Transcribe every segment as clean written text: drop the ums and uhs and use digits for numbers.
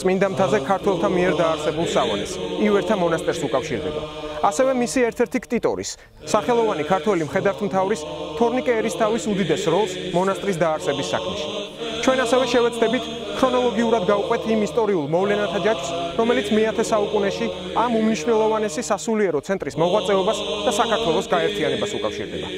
წმინდა მთაზე ქართველთა მიერ დაარსებულ სავანეს, ივერთა მონასტერს უკავშირდება. ასევე მისი ერთ-ერთი ქტიტორის, სახელოვანი ქართველი მხედართმთავრის თორნიკე ერისთავის უდიდეს როლს მონასტრის დაარსების საქმეში. ჩვენ ასევე შევეცდებით ქრონოლოგიურად გავყვეთ იმ ისტორიულ მოვლენათა ჯაჭვს, რომელიც მე-10 საუკუნეში ამ უმნიშვნელოვანესი სასულიერო ცენტრის მოღვაწეობას და საქართველოს გაერთიანებას უკავშირდება.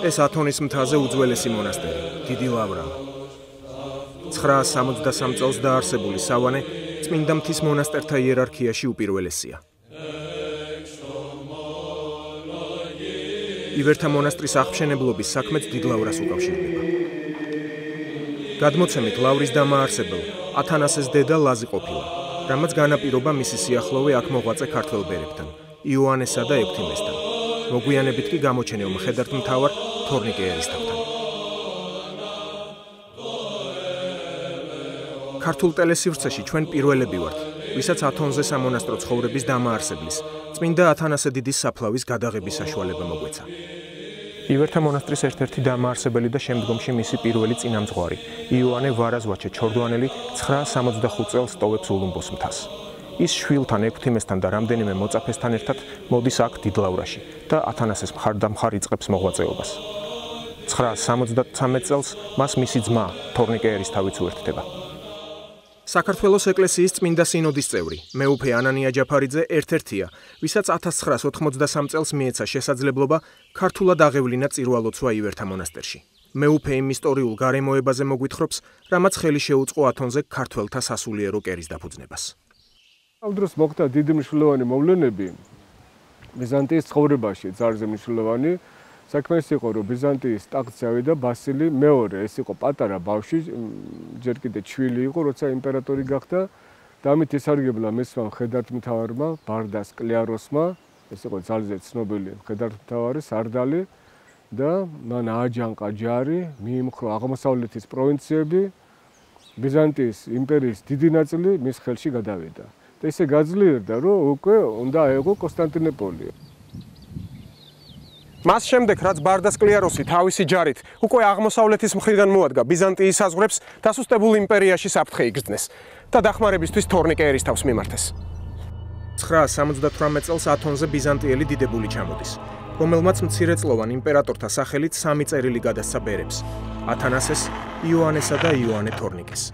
ეს ათონის მთაზე უძველესი მონასტერი, დიდი ლავრა. 963 წელს დაარსებული სავანე წმინდა მთის მონასტერთა იერარქიაში უპირველესია. ივერთა მონასტრის აღმშენებლობის საქმეც დიდ ლავრას უკავშირდება. გადმოცემით ლავრის დამაარსებელ ათანასეს დედა ლაზი ყოფილა, რამაც განაპირობა მისი სიახლოვე აქ მოღვაწე ქართველ ბერებთან, იოანესა და ექვთიმესთან. მოგვიანებით კი გამოჩენილ მხედართმთავარ თორნიკე ერისთავთან. ქართულ ტელესივრცეში ჩვენ პირველები ვართ, ვისაც ათონზე სამონასტრო ცხოვრების დამაარსებლის, წმინდა ათანასე დიდის საფლავის გადაღების საშუალება მოგვეცა. ივერთა მონასტრის ერთ-ერთი დამაარსებელი და შემდგომში მისი პირველი წინამძღვარი, იოანე ვარაზვაჩე ჩორდუანელი 965 წელს ტოვებს ულუმბოს მთას. ის შვილთან, ექვთიმესთან და რამდენიმე მოწაფესთან ერთად მოდის აქ დიდლავრაში და ათანასეს მხარდამხარ იწყებს მოღვაწეობას. 973 წელს მას მისი ძმა, თორნიკე ერისთავიც უერთდება. საქართველოს ეკლესიის წმინდა სინოდის წევრი, მეუფე ანანია ჯაფარიძე ერთ-ერთია, ვისაც 1983 წელს მიეცა შესაძლებლობა ქართულად აღევლინა წირვა-ლოცვა ივერთა მონასტერში. მეუფე იმ ისტორიულ გარემოებაზე მოგვითხრობს, რამაც ხელი შეუწყო ათონზე ქართველთა სასულიერო კერის დაფუძნებას. ამ დროს მოხდა დიდი მნიშვნელოვანი მოვლენები ბიზანტიის ცხოვრებაში, ძალზე მნიშვნელოვანი. საქმე ის იყო, რომ ბიზანტიის ტახტზე ავიდა ბასილი მეორე, ეს იყო პატარა ბავშვი, ჯერ კიდევ ჩვილი იყო, როცა იმპერატორი გახდა და ამით ისარგებლა მისმა მხედართმთავარმა, ბარდას კლეაროსმა, ეს იყო ძალზე ცნობილი მხედართმთავარი, სარდალი და მან ააჯანყა ჯარი, მიიმხრო აღმოსავლეთის პროვინციები, ბიზანტიის იმპერიის დიდი ნაწილი მის ხელში გადავიდა. და ისე გაძლიერდა, რომ უკვე უნდა აეღო კონსტანტინოპოლი. მას შემდეგ, რაც ბარდას კლეაროსი თავისი ჯარით უკვე აღმოსავლეთის მხრიდან მოადგა ბიზანტიის საზღვრებს, დასუსტებულ იმპერიაში საფრთხე იგრძნეს და დახმარებისთვის თორნიკე ერისთავს მიმართეს. 978 წელს ათონზე ბიზანტიელი დიდებული ჩამოდის, რომელმაც მცირეწლოვან იმპერატორთა სახელით 3 წერილი გადასცა ბერებს: ათანასეს, იოანესა და იოანე თორნიკეს.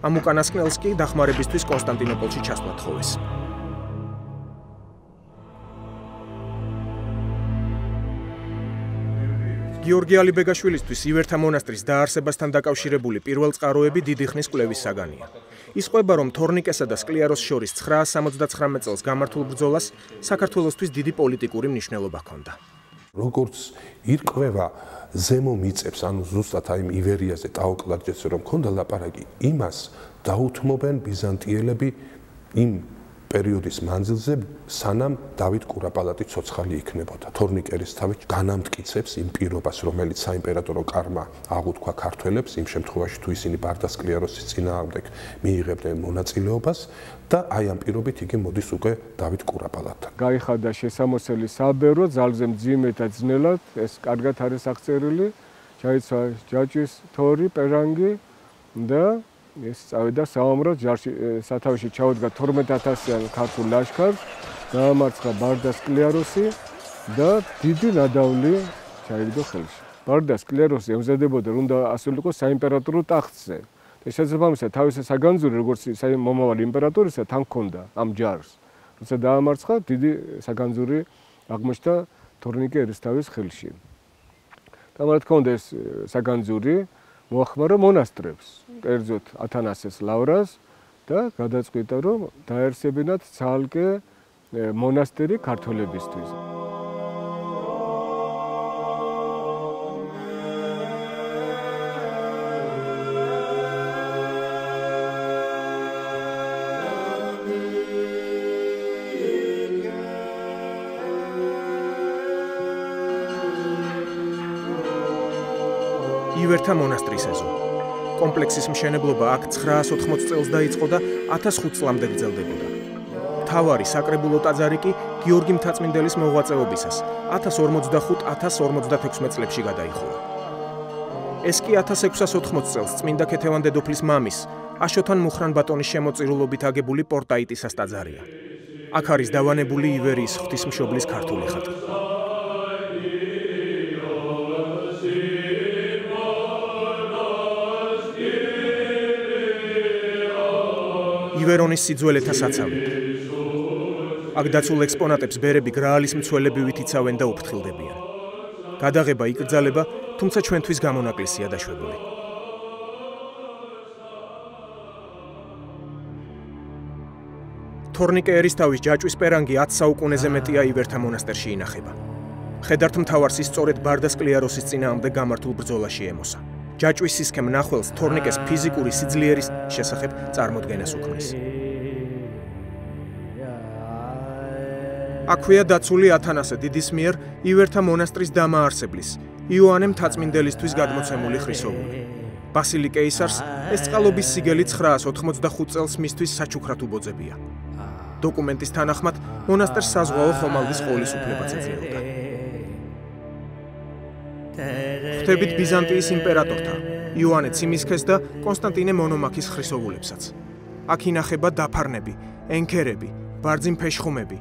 ამ უკანასკნელს კი დახმარებისთვის კონსტანტინოპოლში ჩასვლა თხოვეს. გიორგი ალიბეგაშვილისთვის ივერთა მონასტრის დაარსებასთან დაკავშირებული პირველწყაროები დიდი ხნის კვლევის საგანია. ის ყვება, რომ თორნიკესა და სკლეაროს შორის 979 წელს გამართულ ბრძოლას საქართველოსთვის დიდი პოლიტიკური მნიშვნელობა ჰქონდა. როგორც ირკვევა ზემო მიწებს, ანუ ზუსტად აი ივერიაზე ტაოკლარჯეთზე რომ ჰქონდა ლაპარაკი, იმას დაუთმობენ ბიზანტიელები იმ პერიოდის მანძილზე, სანამ დავით კურაპალატი ცოცხალი იქნებოდა. თორნიკე ერისთავი განამტკიცებს იმ პირობას, რომელიც საიმპერატორო კარმა აღუთქვა ქართველებს, იმ შემთხვევაში თუ ისინი ბარდას კლეაროსის წინააღმდეგ მიიღებდნენ მონაწილეობას და აი ამ პირობით იგი მოდის უკვე დავით კურაპალატთან. გაიხადა შესამოსელი საბერო, ძალზე მძიმე და ძნელად, ეს კარგად არის აღწერილი, ჩაიცვა ჯაჭვის თორი, პერანგი და ეს წავიდა საომრად, ჯარში სათავეში ჩაუდგა 12000-იან ქართულ ლაშქარს, გაამარცხა ბარდას კლეაროსი და დიდი ნადავლი ჩაიგდო ხელში. ბარდას კლეაროსი ემზადებოდა, რომ უნდა ასულიყო საიმპერატორო ტახტზე. შესაძლებლობისა თავისი საგანძური, როგორც მომავალი იმპერატორისა, თან ჰქონდა ამ ჯარს. როცა დაამარცხა, დიდი საგანძური აღმოჩნდა თორნიკე ერისთავის ხელში. და რა თქმა უნდა, ეს საგანძური მოახმარა მონასტრებს, კერძოდ ათანასეს ლავრას და გადაწყვიტა, რომ დაერსებინათ ცალკე მონასტერი ქართველებისთვის. ივერთა მონასტრის ეზო. კომპლექსის მშენებლობა აქ 980 წელს დაიწყო და 1500 წლამდე გრძელდებოდა. მთავარი საკრებულო ტაძარი კი გიორგი მთაწმინდელის მოღვაწეობისას 1045-1056 წლებში გადაიხურა. ეს კი 1680 წელს წმინდა ქეთევან დედოფლის მამის აშოთან მუხრან ბატონის შემოწირულობით აგებული პორტაიტისას ტაძარია. აქ არის დავანებული ივერიის ღვთისმშობლის ქართული ხატი. ივერონის სიძველეთა საცავი. აქ დაცულ ექსპონატებს ბერები გრაალის მცველებივით იცავენ და უფრთხილდებიან. გადაღება იკრძალება, თუმცა ჩვენთვის გამონაკლისია დაშვებული. თორნიკე ერისთავის ჯაჭვის პერანგი 10 საუკუნეზე მეტია ივერთა მონასტერში ინახება. მხედართ მთავარს ის სწორედ ბარდას კლიაროსის წინააღმდეგ გამართულ ბრძოლაში ემოსა. ჯაჭვის სისქემ მნახველს თორნიკეს ფიზიკური სიძლიერის შესახებ წარმოდგენას უქმნის. აქვეა დაცული ათანასე დიდის მიერ ივერთა მონასტრის დამაარსებლის იოანე მთაწმინდელისთვის გადმოცემული ხრისოვული. ბასილი კეისარს ეს წყალობის სიგელი 985 წელს მისთვის საჩუქრად უბოძებია. დოკუმენტის თანახმად მონასტერს საზღვაო ხომალდის ყოლის უფლებაც ეძლეოდა. ხვდებით ბიზანტიის იმპერატორთა იოანე ციმისქეს და კონსტანტინე მონომაქის ხრისოვულებსაც. აქ ინახება დაფარნები, ენქერები, ბარძიმფეშხუმები.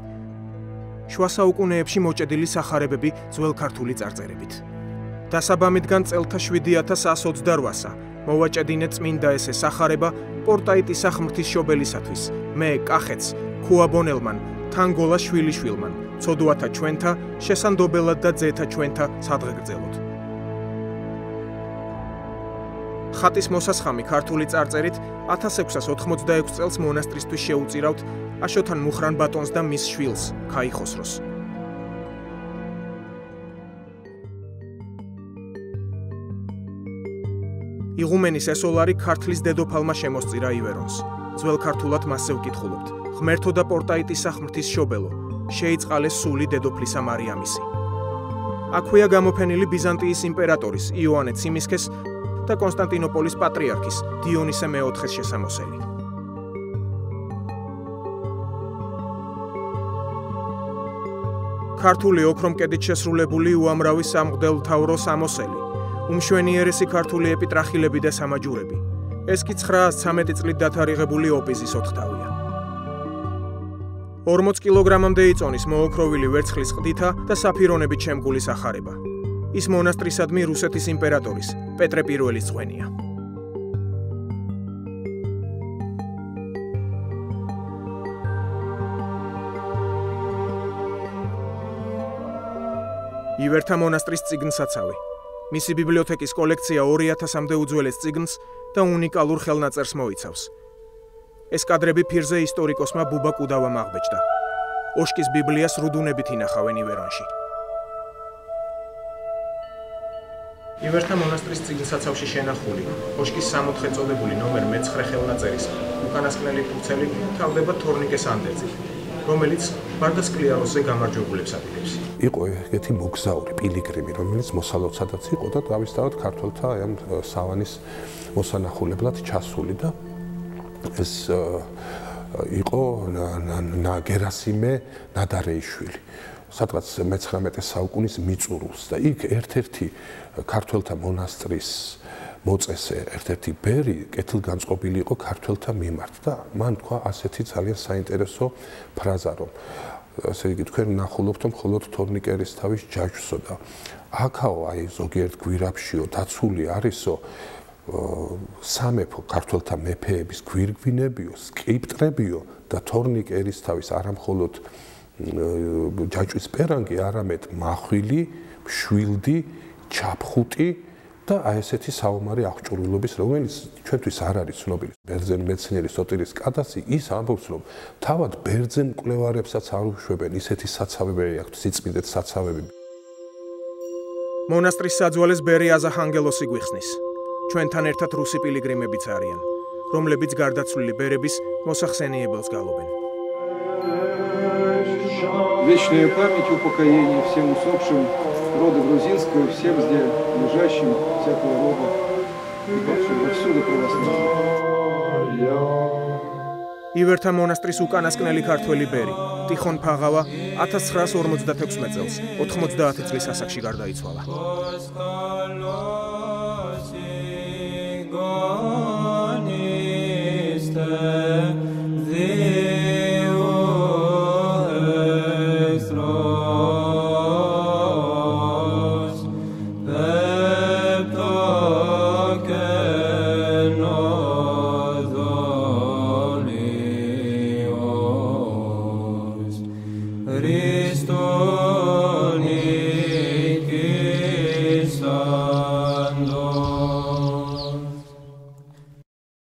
შუა საუკუნეებში მოჭედილი სახარებები ძველ ქართული წარწერებით. დასაბამიდან წელთა 7128-ა მოვაჭედინე წმინდა ესე სახარება პორტაიტისა ღვთისმშობელისათვის, მე კახეთს, ქუაბონელმან, თანგოლა შვილიშვილმან, ცოდვათა ჩვენთა, შესანდობელად და ძეთა ჩვენთა სადღეგრძელოთ. ხატის მოსასხამი ქართული წარწერით 1686 წელს მონასტრისთვის შეუწირავთ აშოთან მუხრან ბატონს და მის შვილს, ქაიხოსროს. იღუმენის ესოლარი ქართლის დედოფალმა შემოსწირა ივერონს. ძველ ქართულად მასზე ვკითხულობთ. ღმერთო და პორტაიტისა ღვთისმშობელო, შეიწყალეს სული დედოფლისა მარიამისი. აქვეა გამოფენილი ბიზანტიის იმპერატორის იოანე ციმისქეს და კონსტანტინოპოლის პატრიარქის დიონისე მეოთხეს შესამოსელი. ქართული ოქრომკედით შესრულებული უამრავი სამღვდელმთავრო სამოსელი, უმშვენიერესი ქართული ეპიტრახილები და სამაჯურები. ეს კი 913 წლით დათარიღებული ოპიზის ოთხთავია. 40 კილოგრამამდე იწონის მოოქროვილი ვერცხლის ყდითა და საფირონებით შემკული სახარება. ის მონასტრისადმი რუსეთის იმპერატორის პეტრე პირველის ძღვენია. ივერთა მონასტრის წიგნსაცავი. მისი ბიბლიოთეკის კოლექცია 2000-მდე უძველეს წიგნს და უნიკალურ ხელნაწერს მოიცავს. ეს კადრები ფირზე ისტორიკოსმა ბუბა კუდავამ აღბეჭდა. ოშკის ბიბლიას რუდუნებით ინახავენ ივერონში. ივერთა მონასტრის წიგნსაცავში შენახული ოშკის 60 წოდებული ნომერ მე-9 ხელნაწერის უკანასკნელი ფურცელი თავდება თორნიკეს ანდერძით, რომელიც ბარდას კლიაროსზე გამარჯვებულებს აპირებს. იყო ეგეთი მოგზაური პილიგრიმი, რომელიც მოსალოცადაც იყო და თავისთავად ქართველთა ამ სავანის მოსანახულებლად ჩასული და ეს იყო გერასიმე ნადარეიშვილი. სადღაც მე-19 საუკუნის მიწურულს და იქ ერთ-ერთი ქართველთა მონასტრის მოწესე, ერთ-ერთი ბერი კეთილგანწყობილი იყო ქართველთა მიმართ და მან თქვა ასეთი ძალიან საინტერესო ფრაზა, რომ ასე იგი თქვენ ნახულობთ მხოლოდ თორნიკე ერისთავის ჯაჭვსო და აქაო აი ზოგიერთ გვირაბშიო დაცული არისო სამეფო ქართველთა მეფეების გვირგვინებიო, სკრიპტრებიო და თორნიკე ერისთავის არა მხოლოდ ჯაჭვის პერანგი, არამედ მახვილი, მშვილდი, ჩაფხუტი და აი ესეთი საომარი აღჭურვილობის, რომელიც ჩვენთვის არ არის ცნობილი. ბერძენ მეცნიერი სოტირის კადასი ის ამბობს, რომ თავად ბერძენ მკვლევარებსაც არ უშვებენ ისეთი საცავები აქვთ, სიწმინდეთ საცავები. მონასტრის საძვალეს ბერი აზახანგელოსი გვიხსნის. ჩვენთან ერთად რუსი პილიგრიმებიც არიან, რომლებიც გარდაცვლილი ბერების მოსახსენიებელს გალობენ. Вечная память, упокоение всем усопшим рода грузинского, всем здесь лежащим, всякого рода, и повсюду православные. ივერთა მონასტრის უკანასკნელი ქართველი ბერი ტიხონ ფაღავა 1956 წელს 90 წლის ასაკში გარდაიცვალა. Χριστόν νικήσαντος.